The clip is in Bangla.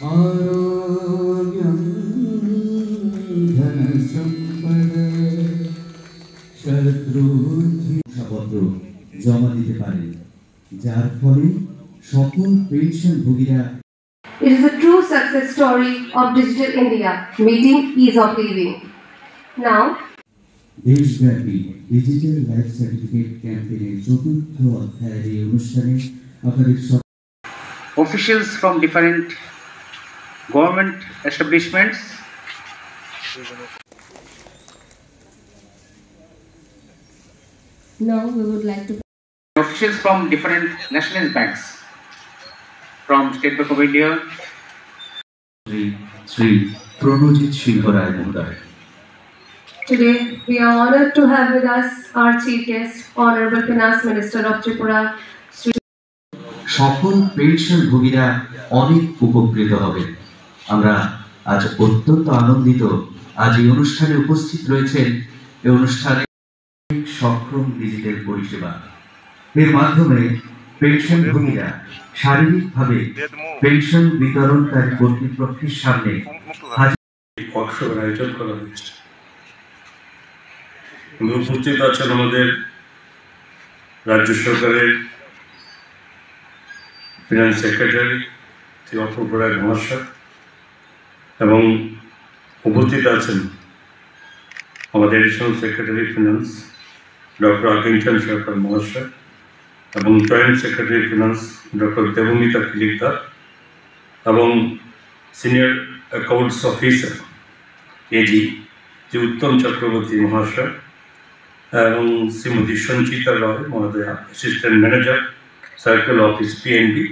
आरोग्यं धनसम्पदा শতপত্র জমা দিতে পারেন, যার ফলে সকল পেনশনভোগীরা। It is a true success story of Digital India, meeting ease of living. Now, দেশব্যাপী ডিজিটাল লাইফ সার্টিফিকেট ক্যাম্পেইনের চতুর্থ অধ্যায়ের এই অনুষ্ঠানে আপনাদের officials from different government establishments, now we would like to officials from different national banks, from State Bank of India, Sri Pranojit Shilparay Mohoday. Today we are honored to have with us our chief guest, Honorable Finance Minister of Tripura, Sri. সকল পেনশনভোগীরা অনেক উপকৃত হবে। আমরা আজ অত্যন্ত আনন্দিত, আজ এই অনুষ্ঠানে উপস্থিত রয়েছেন। এই অনুষ্ঠানে সক্ষম ডিজিটাল পরিষেবা, এর মাধ্যমে পেনশনভোগীরা শারীরিকভাবে পেনশন বিতরণকারী কর্তৃপক্ষের সামনে ওয়ার্কশপের আয়োজন করা হয়েছে। উপস্থিত আছেন আমাদের রাজ্য সরকারের ফিনান্স সেক্রেটারি শ্রী অপূর্ব রায় মহাশয়, এবং উপস্থিত আছেন আমাদের additional secretary finance doctor Akinchan Sarkar মহাশয়, এবং joint secretary finance doctor Debmita Kilikdar, এবং সিনিয়র অ্যাকাউন্টস অফিসার এজি যে উত্তম চক্রবর্তী মহাশয়, এবং শ্রীমতী সঞ্চিতা রয় মহোদয়া, assistant manager circle office PNB,